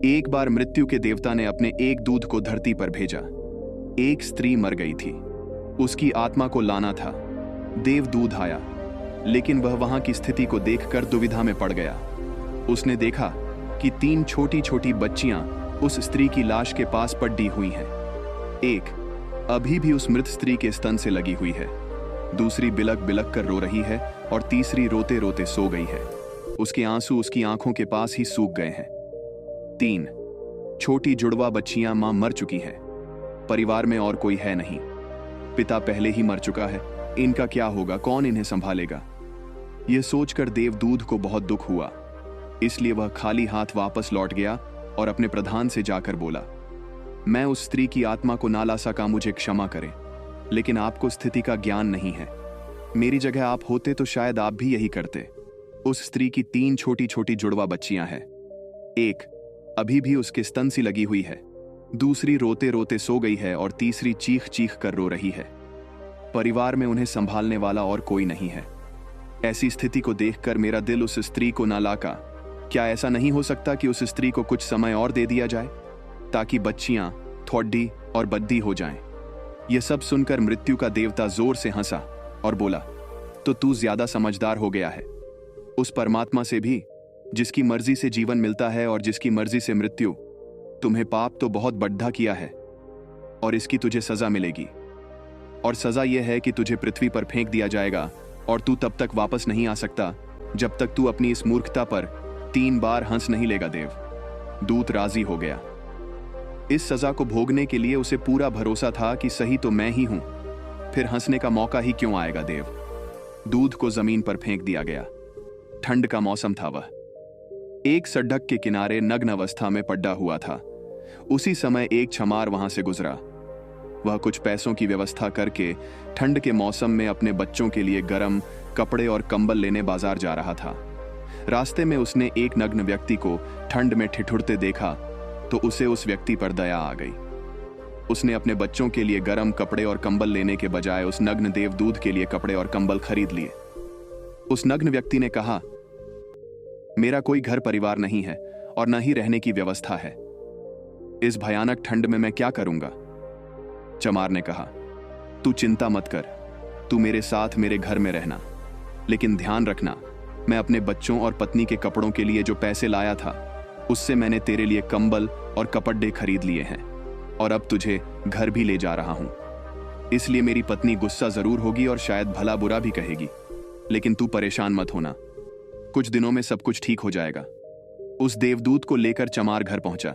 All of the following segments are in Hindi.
एक बार मृत्यु के देवता ने अपने एक दूत को धरती पर भेजा। एक स्त्री मर गई थी, उसकी आत्मा को लाना था। देवदूत आया, लेकिन वह वहां की स्थिति को देखकर दुविधा में पड़ गया। उसने देखा कि 3 छोटी छोटी बच्चियां उस स्त्री की लाश के पास पड़ी हुई हैं। एक अभी भी उस मृत स्त्री के स्तन से लगी हुई है, दूसरी बिलक बिलक कर रो रही है और तीसरी रोते रोते सो गई है। उसके आंसू उसकी आंखों के पास ही सूख गए हैं। 3 छोटी जुड़वा बच्चियां मां मर चुकी हैं। परिवार में और कोई है नहीं, पिता पहले ही मर चुका है। इनका क्या होगा, कौन इन्हें संभालेगा? यह सोचकर देवदूत को बहुत दुख हुआ, इसलिए वह खाली हाथ वापस लौट गया और अपने प्रधान से जाकर बोला, मैं उस स्त्री की आत्मा को ना ला सका, मुझे क्षमा करें, लेकिन आपको स्थिति का ज्ञान नहीं है। मेरी जगह आप होते तो शायद आप भी यही करते। उस स्त्री की 3 छोटी छोटी जुड़वा बच्चियां हैं। एक अभी भी उसके स्तन सी लगी हुई है, दूसरी रोते रोते सो गई है और तीसरी चीख चीख कर रो रही है। परिवार में उन्हें संभालने वाला और कोई नहीं है। ऐसी स्थिति को देखकर मेरा दिल उस स्त्री को ना लाका। क्या ऐसा नहीं हो सकता कि उस स्त्री को कुछ समय और दे दिया जाए, ताकि बच्चियां थोड़ी और बद्दी हो जाएं? यह सब सुनकर मृत्यु का देवता जोर से हंसा और बोला, तो तू ज्यादा समझदार हो गया है। उस परमात्मा से भी, जिसकी मर्जी से जीवन मिलता है और जिसकी मर्जी से मृत्यु, तुम्हें पाप तो बहुत बड़ा किया है और इसकी तुझे सजा मिलेगी। और सजा यह है कि तुझे पृथ्वी पर फेंक दिया जाएगा और तू तब तक वापस नहीं आ सकता जब तक तू अपनी इस मूर्खता पर 3 बार हंस नहीं लेगा। देव दूत राजी हो गया। इस सजा को भोगने के लिए उसे पूरा भरोसा था कि सही तो मैं ही हूं, फिर हंसने का मौका ही क्यों आएगा। देव दूध को जमीन पर फेंक दिया गया। ठंड का मौसम था। वह एक सड़क के किनारे नग्न अवस्था में पड़ा हुआ था। उसी समय एक छमार वहां से गुजरा। वह कुछ पैसों की व्यवस्था करके ठंड के मौसम में अपने बच्चों के लिए गर्म कपड़े और कंबल लेने बाजार जा रहा था। रास्ते में उसने एक नग्न व्यक्ति को ठंड में ठिठुरते देखा तो उसे उस व्यक्ति पर दया आ गई। उसने अपने बच्चों के लिए गर्म कपड़े और कंबल लेने के बजाय उस नग्न देवदूत के लिए कपड़े और कंबल खरीद लिए। उस नग्न व्यक्ति ने कहा, मेरा कोई घर परिवार नहीं है और न ही रहने की व्यवस्था है। इस भयानक ठंड में मैं क्या करूंगा? चमार ने कहा, तू चिंता मत कर, तू मेरे साथ मेरे घर में रहना, लेकिन ध्यान रखना, मैं अपने बच्चों और पत्नी के कपड़ों के लिए जो पैसे लाया था उससे मैंने तेरे लिए कंबल और कपड़े खरीद लिए हैं और अब तुझे घर भी ले जा रहा हूं। इसलिए मेरी पत्नी गुस्सा जरूर होगी और शायद भला बुरा भी कहेगी, लेकिन तू परेशान मत होना, कुछ दिनों में सब कुछ ठीक हो जाएगा। उस देवदूत को लेकर चमार घर पहुंचा।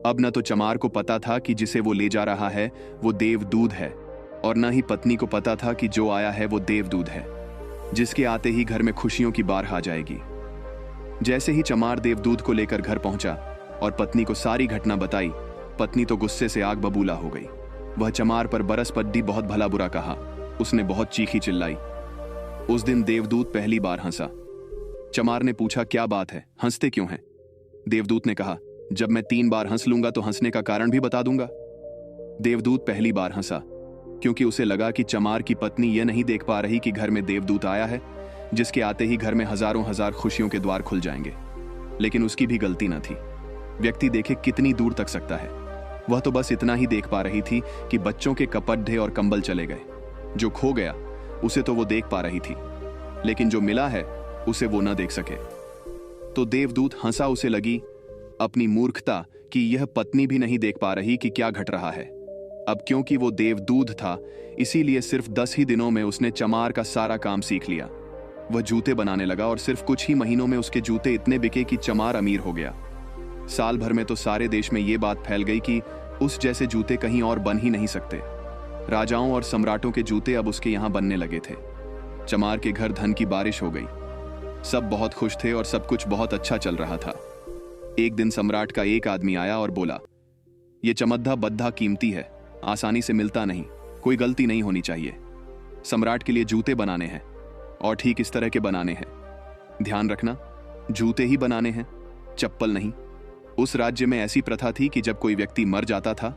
अब न तो चमार को पता था कि जिसे वो ले जा रहा है वो देवदूत है, और न ही पत्नी को पता था कि जो आया है वो देवदूत है, जिसके आते ही घर में खुशियों की बाढ़ आ जाएगी। जैसे ही चमार देवदूत को लेकर घर पहुंचा और पत्नी को सारी घटना बताई, पत्नी तो गुस्से से आग बबूला हो गई। वह चमार पर बरस पड्डी बहुत भला बुरा कहा। उसने बहुत चीखी चिल्लाई। उस दिन देवदूत पहली बार हंसा। चमार ने पूछा, क्या बात है, हंसते क्यों हैं? देवदूत ने कहा, जब मैं 3 बार हंस लूंगा तो हंसने का कारण भी बता दूंगा। देवदूत पहली बार हंसा क्योंकि उसे लगा कि चमार की पत्नी यह नहीं देख पा रही कि घर में देवदूत आया है, जिसके आते ही घर में हजारों हजार खुशियों के द्वार खुल जाएंगे। लेकिन उसकी भी गलती न थी। व्यक्ति देखे कितनी दूर तक सकता है। वह तो बस इतना ही देख पा रही थी कि बच्चों के कपड़े और कंबल चले गए। जो खो गया उसे तो वो देख पा रही थी, लेकिन जो मिला है उसे वो न देख सके। तो देवदूत हंसा। उसे लगी अपनी मूर्खता कि यह पत्नी भी नहीं देख पा रही कि क्या घट रहा है। अब क्योंकि वो देवदूत था, इसीलिए सिर्फ 10 ही दिनों में उसने चमार का सारा काम सीख लिया। वह जूते बनाने लगा और सिर्फ कुछ ही महीनों में उसके जूते इतने बिके कि चमार अमीर हो गया। साल भर में तो सारे देश में यह बात फैल गई कि उस जैसे जूते कहीं और बन ही नहीं सकते। राजाओं और सम्राटों के जूते अब उसके यहां बनने लगे थे। चमार के घर धन की बारिश हो गई। सब बहुत खुश थे और सब कुछ बहुत अच्छा चल रहा था। एक दिन सम्राट का एक आदमी आया और बोला, यह चमद्दा बद्धा कीमती है, आसानी से मिलता नहीं, कोई गलती नहीं होनी चाहिए। सम्राट के लिए जूते बनाने हैं और ठीक इस तरह के बनाने हैं। ध्यान रखना, जूते ही बनाने हैं, चप्पल नहीं। उस राज्य में ऐसी प्रथा थी कि जब कोई व्यक्ति मर जाता था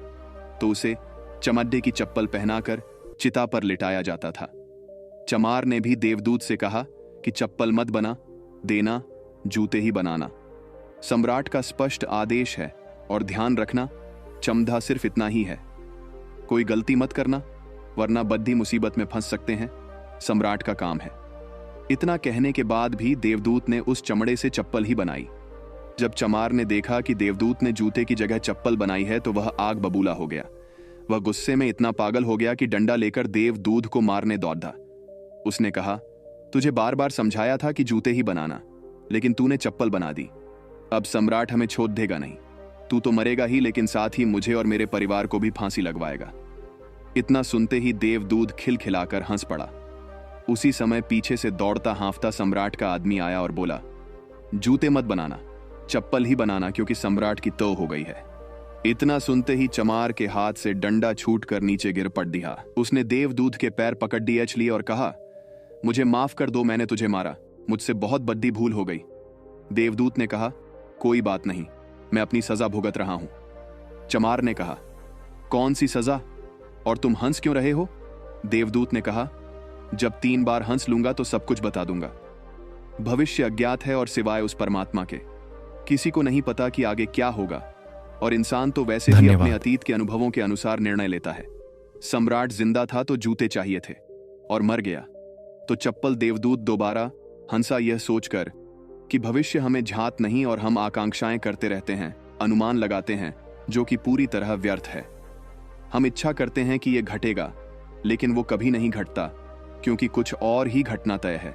तो उसे चमड्डे की चप्पल पहनाकर चिता पर लिटाया जाता था। चमार ने भी देवदूत से कहा कि चप्पल मत बना देना, जूते ही बनाना। सम्राट का स्पष्ट आदेश है और ध्यान रखना, चमधा सिर्फ इतना ही है। कोई गलती मत करना वरना बद्दी मुसीबत में फंस सकते हैं, सम्राट का काम है। इतना कहने के बाद भी देवदूत ने उस चमड़े से चप्पल ही बनाई। जब चमार ने देखा कि देवदूत ने जूते की जगह चप्पल बनाई है तो वह आग बबूला हो गया। वह गुस्से में इतना पागल हो गया कि डंडा लेकर देवदूत को मारने दौड़ा। उसने कहा, तुझे बार बार समझाया था कि जूते ही बनाना, लेकिन तूने चप्पल बना दी। अब सम्राट हमें छोड़ देगा नहीं। तू तो मरेगा ही, लेकिन साथ ही मुझे और मेरे परिवार को भी फांसी लगवाएगा। इतना सुनते ही देवदूत खिलखिलाकर हंस पड़ा। उसी समय पीछे से दौड़ता हाँफता सम्राट का आदमी आया और बोला, जूते मत बनाना, चप्पल ही बनाना, क्योंकि सम्राट की तो हो गई है। इतना सुनते ही चमार के हाथ से डंडा छूटकर नीचे गिर पड़ दिया। उसने देवदूत के पैर पकड़ लिए और कहा, मुझे माफ कर दो, मैंने तुझे मारा, मुझसे बहुत बड़ी भूल हो गई। देवदूत ने कहा, कोई बात नहीं, मैं अपनी सजा भुगत रहा हूं। चमार ने कहा, कौन सी सजा, और तुम हंस क्यों रहे हो? देवदूत ने कहा, जब 3 बार हंस लूंगा तो सब कुछ बता दूंगा। भविष्य अज्ञात है और सिवाय उस परमात्मा के किसी को नहीं पता कि आगे क्या होगा, और इंसान तो वैसे ही अपने अतीत के अनुभवों के अनुसार निर्णय लेता है। सम्राट जिंदा था तो जूते चाहिए थे, और मर गया तो चप्पल। देवदूत दोबारा हंसा, यह सोचकर कि भविष्य हमें झात नहीं और हम आकांक्षाएं करते रहते हैं, अनुमान लगाते हैं, जो कि पूरी तरह व्यर्थ है। हम इच्छा करते हैं कि यह घटेगा, लेकिन वो कभी नहीं घटता, क्योंकि कुछ और ही घटना तय है।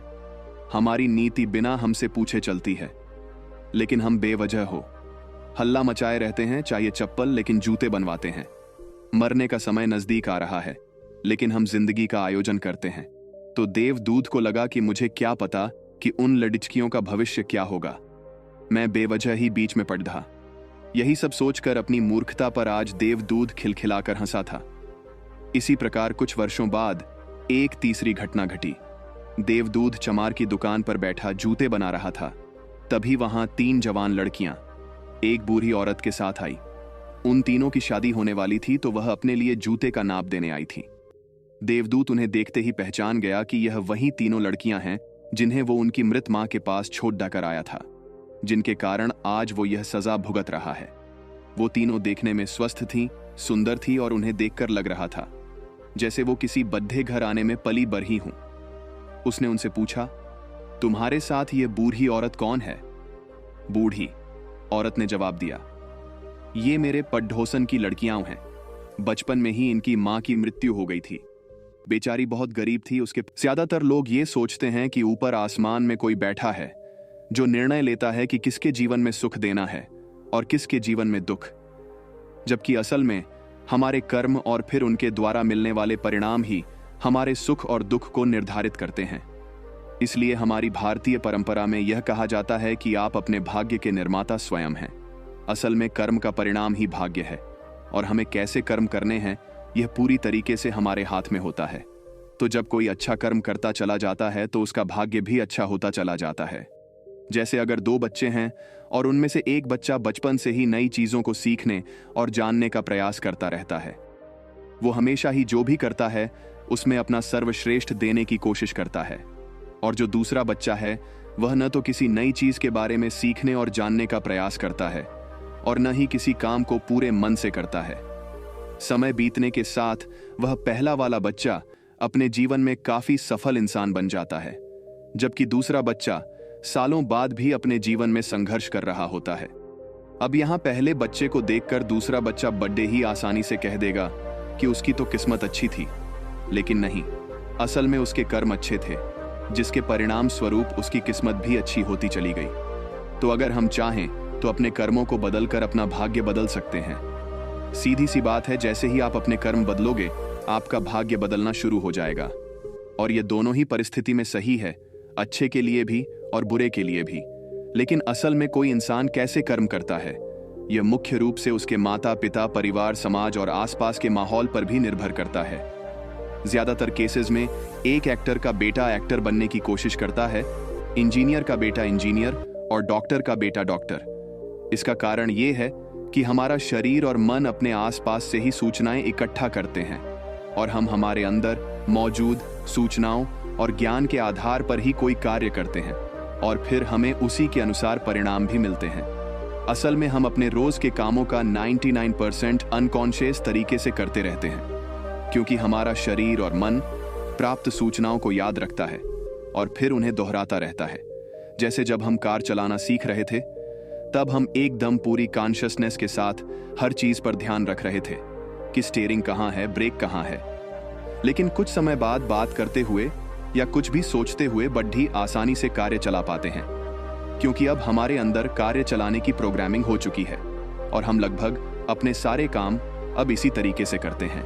हमारी नीति बिना हमसे पूछे चलती है, लेकिन हम बेवजह हो हल्ला मचाए रहते हैं, चाहिए चप्पल लेकिन जूते बनवाते हैं। मरने का समय नजदीक आ रहा है, लेकिन हम जिंदगी का आयोजन करते हैं। तो देवदूत को लगा कि मुझे क्या पता कि उन लड़कियों का भविष्य क्या होगा, मैं बेवजह ही बीच में पड़ रहा। यही सब सोचकर अपनी मूर्खता पर आज देवदूत खिलखिलाकर हंसा था। इसी प्रकार कुछ वर्षों बाद एक तीसरी घटना घटी। देवदूत चमार की दुकान पर बैठा जूते बना रहा था। तभी वहां 3 जवान लड़कियां एक बूढ़ी औरत के साथ आई। उन तीनों की शादी होने वाली थी, तो वह अपने लिए जूते का नाप देने आई थी। देवदूत उन्हें देखते ही पहचान गया कि यह वही तीनों लड़कियां हैं जिन्हें वो उनकी मृत मां के पास छोड़ कर आया था, जिनके कारण आज वो यह सजा भुगत रहा है। वो तीनों देखने में स्वस्थ थीं, सुंदर थी, और उन्हें देखकर लग रहा था जैसे वो किसी बद्दे घर आने में पली बरही हूं। उसने उनसे पूछा, तुम्हारे साथ ये बूढ़ी औरत कौन है? बूढ़ी औरत ने जवाब दिया, ये मेरे पड़ोसन की लड़कियां हैं। बचपन में ही इनकी मां की मृत्यु हो गई थी। बेचारी बहुत गरीब थी। उसके ज्यादातर लोग ये सोचते हैं कि ऊपर आसमान में कोई बैठा है जो निर्णय लेता है कि किसके जीवन में सुख देना है और किसके जीवन में दुख, जबकि असल में हमारे कर्म और फिर उनके द्वारा मिलने वाले परिणाम ही हमारे सुख और दुख को निर्धारित करते हैं। इसलिए हमारी भारतीय परंपरा में यह कहा जाता है कि आप अपने भाग्य के निर्माता स्वयं हैं। असल में कर्म का परिणाम ही भाग्य है, और हमें कैसे कर्म करने हैं यह पूरी तरीके से हमारे हाथ में होता है। तो जब कोई अच्छा कर्म करता चला जाता है तो उसका भाग्य भी अच्छा होता चला जाता है। जैसे अगर 2 बच्चे हैं और उनमें से एक बच्चा बचपन से ही नई चीजों को सीखने और जानने का प्रयास करता रहता है, वो हमेशा ही जो भी करता है उसमें अपना सर्वश्रेष्ठ देने की कोशिश करता है। और जो दूसरा बच्चा है वह न तो किसी नई चीज के बारे में सीखने और जानने का प्रयास करता है और न ही किसी काम को पूरे मन से करता है। समय बीतने के साथ वह पहला वाला बच्चा अपने जीवन में काफी सफल इंसान बन जाता है, जबकि दूसरा बच्चा सालों बाद भी अपने जीवन में संघर्ष कर रहा होता है। अब यहां पहले बच्चे को देखकर दूसरा बच्चा बड़े ही आसानी से कह देगा कि उसकी तो किस्मत अच्छी थी, लेकिन नहीं, असल में उसके कर्म अच्छे थे, जिसके परिणाम स्वरूप उसकी किस्मत भी अच्छी होती चली गई। तो अगर हम चाहें तो अपने कर्मों को बदलकर अपना भाग्य बदल सकते हैं। सीधी सी बात है, जैसे ही आप अपने कर्म बदलोगे आपका भाग्य बदलना शुरू हो जाएगा। और यह दोनों ही परिस्थिति में सही है, अच्छे के लिए भी और बुरे के लिए भी। लेकिन असल में कोई इंसान कैसे कर्म करता है यह मुख्य रूप से उसके माता पिता, परिवार, समाज और आसपास के माहौल पर भी निर्भर करता है। ज्यादातर केसेस में एक एक्टर का बेटा एक्टर बनने की कोशिश करता है, इंजीनियर का बेटा इंजीनियर और डॉक्टर का बेटा डॉक्टर। इसका कारण यह है कि हमारा शरीर और मन अपने आसपास से ही सूचनाएं इकट्ठा करते हैं, और हम हमारे अंदर मौजूद सूचनाओं और ज्ञान के आधार पर ही कोई कार्य करते हैं, और फिर हमें उसी के अनुसार परिणाम भी मिलते हैं। असल में हम अपने रोज के कामों का 99% अनकॉन्शियस तरीके से करते रहते हैं, क्योंकि हमारा शरीर और मन प्राप्त सूचनाओं को याद रखता है और फिर उन्हें दोहराता रहता है। जैसे जब हम कार चलाना सीख रहे थे, तब हम एकदम पूरी कॉन्शियसनेस के साथ हर चीज पर ध्यान रख रहे थे कि स्टीयरिंग कहाँ है, ब्रेक कहाँ है। लेकिन कुछ समय बाद बात करते हुए या कुछ भी सोचते हुए बड्ढी आसानी से कार्य चला पाते हैं, क्योंकि अब हमारे अंदर कार्य चलाने की प्रोग्रामिंग हो चुकी है और हम लगभग अपने सारे काम अब इसी तरीके से करते हैं।